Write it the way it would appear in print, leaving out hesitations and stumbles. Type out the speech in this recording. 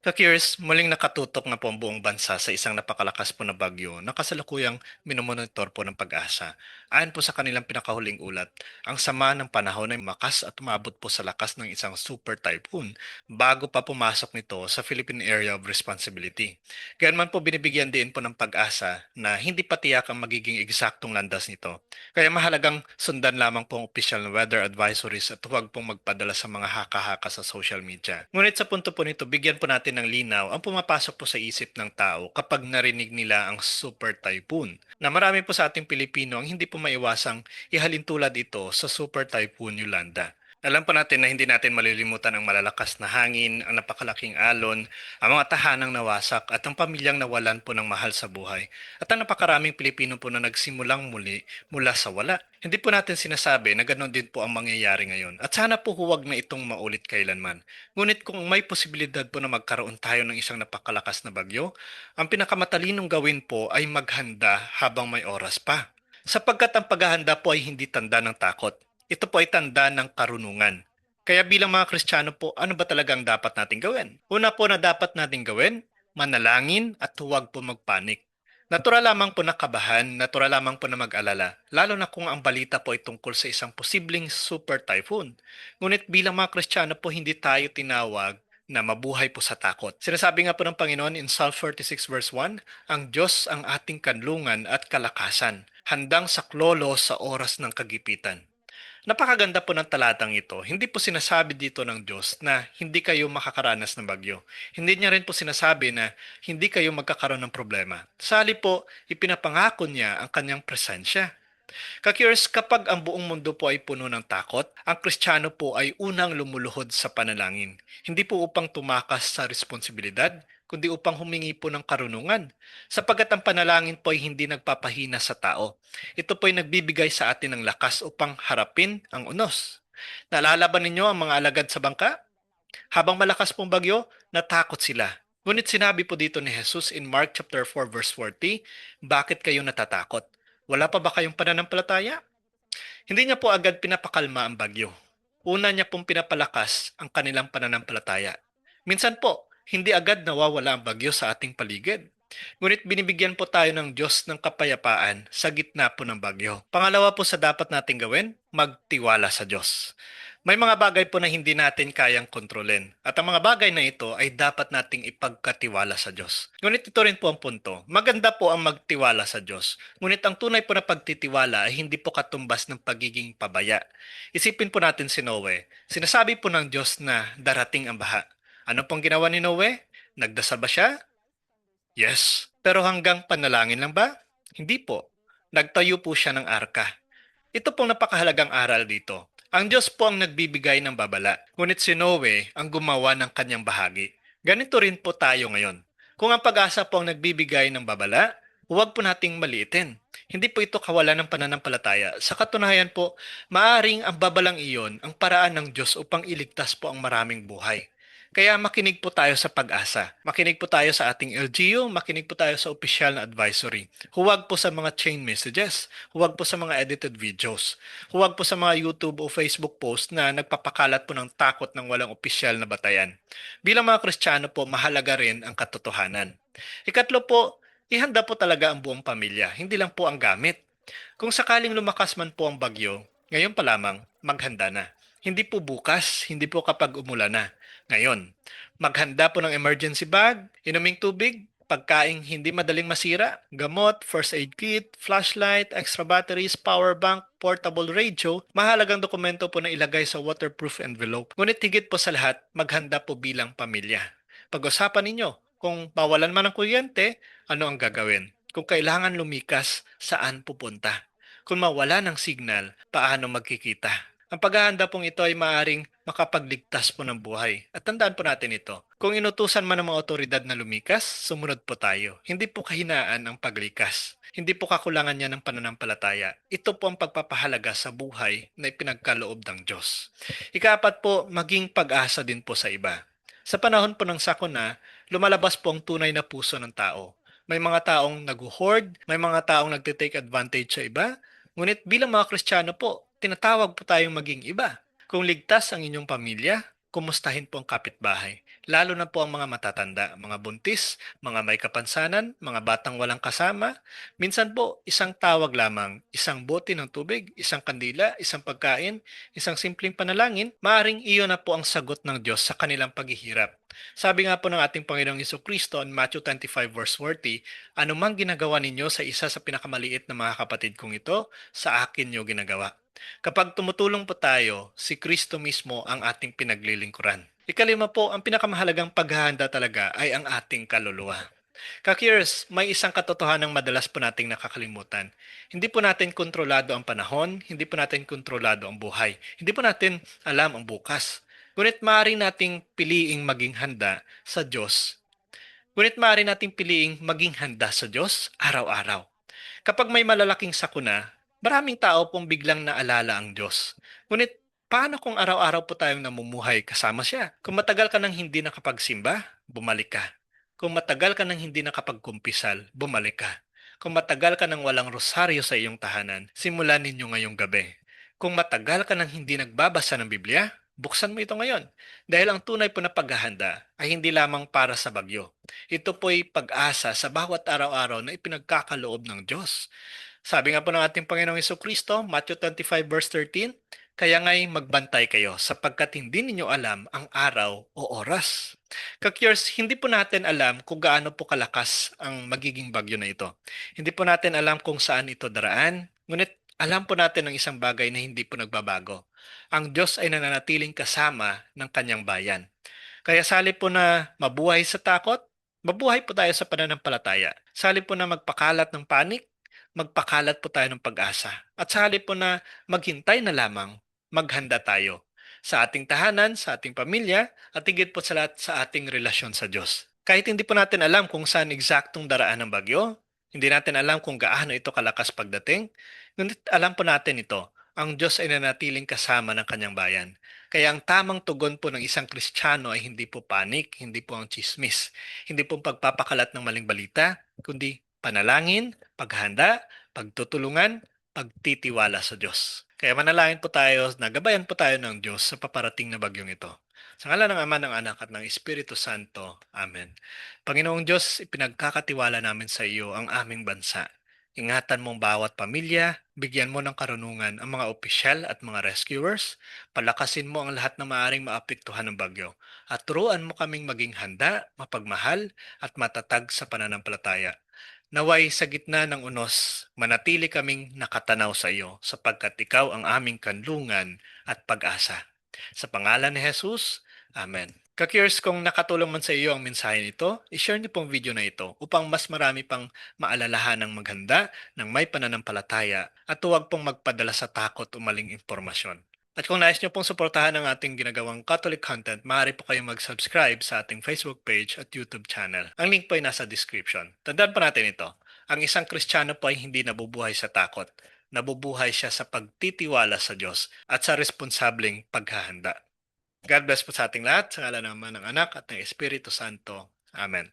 Ka-curious, muling nakatutok na po ang buong bansa sa isang napakalakas po na bagyo na kasalukuyang minomonitor po ng Pag-asa. Ayon po sa kanilang pinakahuling ulat, ang sama ng panahon ay makas at umabot po sa lakas ng isang super typhoon bago pa pumasok nito sa Philippine Area of Responsibility. Kaya man po binibigyan din po ng Pag-asa na hindi pa tiyak ang magiging eksaktong landas nito. Kaya mahalagang sundan lamang po ang opisyal na weather advisories at huwag pong magpadala sa mga haka-haka sa social media. Ngunit sa punto po nito, bigyan po natin ng linaw ang pumapasok po sa isip ng tao kapag narinig nila ang super typhoon. Na marami po sa ating Pilipino ang hindi po maiwasang ihalin tulad ito sa super typhoon Yolanda. Alam po natin na hindi natin malilimutan ang malalakas na hangin, ang napakalaking alon, ang mga tahanang nawasak at ang pamilyang nawalan po ng mahal sa buhay. At ang napakaraming Pilipino po na nagsimulang muli mula sa wala. Hindi po natin sinasabi na ganoon din po ang mangyayari ngayon. At sana po huwag na itong maulit kailanman. Ngunit kung may posibilidad po na magkaroon tayo ng isang napakalakas na bagyo, ang pinakamatalinong gawin po ay maghanda habang may oras pa. Sapagkat ang paghahanda po ay hindi tanda ng takot. Ito po ay tanda ng karunungan. Kaya bilang mga Kristiyano po, ano ba talagang dapat natin gawin? Una po na dapat natin gawin, manalangin at huwag po magpanik. Natural lamang po na kabahan, natural lamang po na mag-alala, lalo na kung ang balita po ay tungkol sa isang posibleng super typhoon. Ngunit bilang mga Kristiyano po, hindi tayo tinawag na mabuhay po sa takot. Sinasabi nga po ng Panginoon in Psalm 46 verse 1, ang Diyos ang ating kanlungan at kalakasan, handang saklolo sa oras ng kagipitan. Napakaganda po ng talatang ito. Hindi po sinasabi dito ng Diyos na hindi kayo makakaranas ng bagyo. Hindi niya rin po sinasabi na hindi kayo magkakaroon ng problema. Sa halip po, ipinapangako niya ang kanyang presensya. Ka-curious, kapag ang buong mundo po ay puno ng takot, ang Kristiyano po ay unang lumuluhod sa panalangin. Hindi po upang tumakas sa responsibilidad, kundi upang humingi po ng karunungan. Sapagkat ang panalangin po ay hindi nagpapahina sa tao. Ito po ay nagbibigay sa atin ng lakas upang harapin ang unos. Naalala ba ninyo ang mga alagad sa bangka? Habang malakas pong bagyo, natakot sila. Ngunit sinabi po dito ni Jesus in Mark chapter 4 verse 40, bakit kayo natatakot? Wala pa ba kayong pananampalataya? Hindi niya po agad pinapakalma ang bagyo. Una niya pong pinapalakas ang kanilang pananampalataya. Minsan po, hindi agad nawawala ang bagyo sa ating paligid. Ngunit binibigyan po tayo ng Diyos ng kapayapaan sa gitna po ng bagyo. Pangalawa po sa dapat nating gawin, magtiwala sa Diyos. May mga bagay po na hindi natin kayang kontrolin. At ang mga bagay na ito ay dapat nating ipagkatiwala sa Diyos. Ngunit ito rin po ang punto. Maganda po ang magtiwala sa Diyos. Ngunit ang tunay po na pagtitiwala ay hindi po katumbas ng pagiging pabaya. Isipin po natin si Noe. Sinasabi po ng Diyos na darating ang baha. Ano pong ginawa ni Noe? Nagdasal ba siya? Yes. Pero hanggang panalangin lang ba? Hindi po. Nagtayo po siya ng arka. Ito pong napakahalagang aral dito. Ang Diyos po ang nagbibigay ng babala, ngunit si Noe ang gumawa ng kanyang bahagi. Ganito rin po tayo ngayon. Kung ang pag-asa po ang nagbibigay ng babala, huwag po nating maliitin. Hindi po ito kawalan ng pananampalataya. Sa katunayan po, maaring ang babalang iyon ang paraan ng Diyos upang iligtas po ang maraming buhay. Kaya makinig po tayo sa pag-asa. Makinig po tayo sa ating LGU, makinig po tayo sa opisyal na advisory. Huwag po sa mga chain messages. Huwag po sa mga edited videos. Huwag po sa mga YouTube o Facebook post na nagpapakalat po ng takot ng walang opisyal na batayan. Bilang mga Kristiyano po, mahalaga rin ang katotohanan. Ikatlo po, ihanda po talaga ang buong pamilya, hindi lang po ang gamit. Kung sakaling lumakas man po ang bagyo, ngayon pa lamang, maghanda na. Hindi po bukas, hindi po kapag umulan na. Ngayon, maghanda po ng emergency bag, inuming tubig, pagkaing hindi madaling masira, gamot, first aid kit, flashlight, extra batteries, power bank, portable radio, mahalagang dokumento po na ilagay sa waterproof envelope. Ngunit higit po sa lahat, maghanda po bilang pamilya. Pag-usapan ninyo, kung bawalan man ng kuryente, ano ang gagawin? Kung kailangan lumikas, saan pupunta? Kung mawala ng signal, paano magkikita? Ang paghahanda pong ito ay maaring makapagligtas po ng buhay. At tandaan po natin ito. Kung inutusan man ng mga otoridad na lumikas, sumunod po tayo. Hindi po kahinaan ang paglikas. Hindi po kakulangan niya ng pananampalataya. Ito po ang pagpapahalaga sa buhay na ipinagkaloob ng Diyos. Ikaapat po, maging pag-asa din po sa iba. Sa panahon po ng sakuna, lumalabas po ang tunay na puso ng tao. May mga taong nag-hoard, may mga taong nagtitake advantage sa iba, ngunit bilang mga Kristiyano po, tinatawag po tayong maging iba. Kung ligtas ang inyong pamilya, kumustahin po ang kapitbahay, lalo na po ang mga matatanda, mga buntis, mga may kapansanan, mga batang walang kasama. Minsan po, isang tawag lamang, isang bote ng tubig, isang kandila, isang pagkain, isang simpleng panalangin, maaring iyon na po ang sagot ng Diyos sa kanilang paghihirap. Sabi nga po ng ating Panginoong Kristo in Matthew 25 verse 40, anumang ginagawa ninyo sa isa sa pinakamaliit na mga kapatid kong ito, sa akin nyo ginagawa. Kapag tumutulong po tayo, si Kristo mismo ang ating pinaglilingkuran. Ikalima po, ang pinakamahalagang paghahanda talaga ay ang ating kaluluwa. Ka-curious, may isang katotohanang madalas po nating nakakalimutan. Hindi po natin kontrolado ang panahon, hindi po natin kontrolado ang buhay, hindi po natin alam ang bukas. Ngunit maaari nating piliing maging handa sa Diyos. Ngunit maaari nating piliing maging handa sa Diyos araw-araw. Kapag may malalaking sakuna, maraming tao pong biglang naalala ang Diyos. Ngunit paano kung araw-araw po tayong namumuhay kasama siya? Kung matagal ka nang hindi nakapagsimba, bumalik ka. Kung matagal ka nang hindi nakapagkumpisal, bumalik ka. Kung matagal ka nang walang rosaryo sa iyong tahanan, simulan ninyo ngayong gabi. Kung matagal ka nang hindi nagbabasa ng Biblia, buksan mo ito ngayon. Dahil ang tunay po na paghahanda ay hindi lamang para sa bagyo. Ito po'y pag-asa sa bawat araw-araw na ipinagkakaloob ng Diyos. Sabi nga po ng ating Panginoong Kristo, Matthew 25 verse 13, kaya nga'y magbantay kayo sapagkat hindi ninyo alam ang araw o oras. Kakyers, hindi po natin alam kung gaano po kalakas ang magiging bagyo na ito. Hindi po natin alam kung saan ito daraan, ngunit alam po natin ang isang bagay na hindi po nagbabago. Ang Diyos ay nananatiling kasama ng kanyang bayan. Kaya sali po na mabuhay sa takot, mabuhay po tayo sa pananampalataya. Sali po na magpakalat ng panik, magpakalat po tayo ng pag-asa. At sali po na maghintay na lamang, maghanda tayo sa ating tahanan, sa ating pamilya, at higit po sa lahat sa ating relasyon sa Diyos. Kahit hindi po natin alam kung saan eksaktong daraan ng bagyo, hindi natin alam kung gaano ito kalakas pagdating, ngunit alam po natin ito, ang Diyos ay nanatiling kasama ng kanyang bayan. Kaya ang tamang tugon po ng isang Kristiyano ay hindi po panik, hindi po ang chismis, hindi po pagpapakalat ng maling balita, kundi panalangin, paghanda, pagtutulungan, pagtitiwala sa Diyos. Kaya manalangin po tayo, nagabayan po tayo ng Diyos sa paparating na bagyong ito. Sa ngalan ng Ama, ng Anak at ng Espiritu Santo. Amen. Panginoong Diyos, ipinagkakatiwala namin sa iyo ang aming bansa. Ingatan mong bawat pamilya, bigyan mo ng karunungan ang mga opisyal at mga rescuers, palakasin mo ang lahat na maaring maapektuhan ng bagyo, at turuan mo kaming maging handa, mapagmahal, at matatag sa pananampalataya. Naway sa gitna ng unos, manatili kaming nakatanaw sa iyo, sapagkat ikaw ang aming kanlungan at pag-asa. Sa pangalan ni Jesus, Amen. Ka-curious kung nakatulong man sa iyo ang mensahe nito, i-share niyo pong video na ito upang mas marami pang maalalahan ng maghanda, ng may pananampalataya, at huwag pong magpadala sa takot o maling impormasyon. At kung nais niyo pong suportahan ang ating ginagawang Catholic content, maaari po kayong mag-subscribe sa ating Facebook page at YouTube channel. Ang link po ay nasa description. Tandaan po natin ito. Ang isang Kristiyano po ay hindi nabubuhay sa takot. Nabubuhay siya sa pagtitiwala sa Diyos at sa responsableng paghahanda. God bless po sa ating lahat. Sa ngalan ng Ama, ng Anak at ng Espiritu Santo. Amen.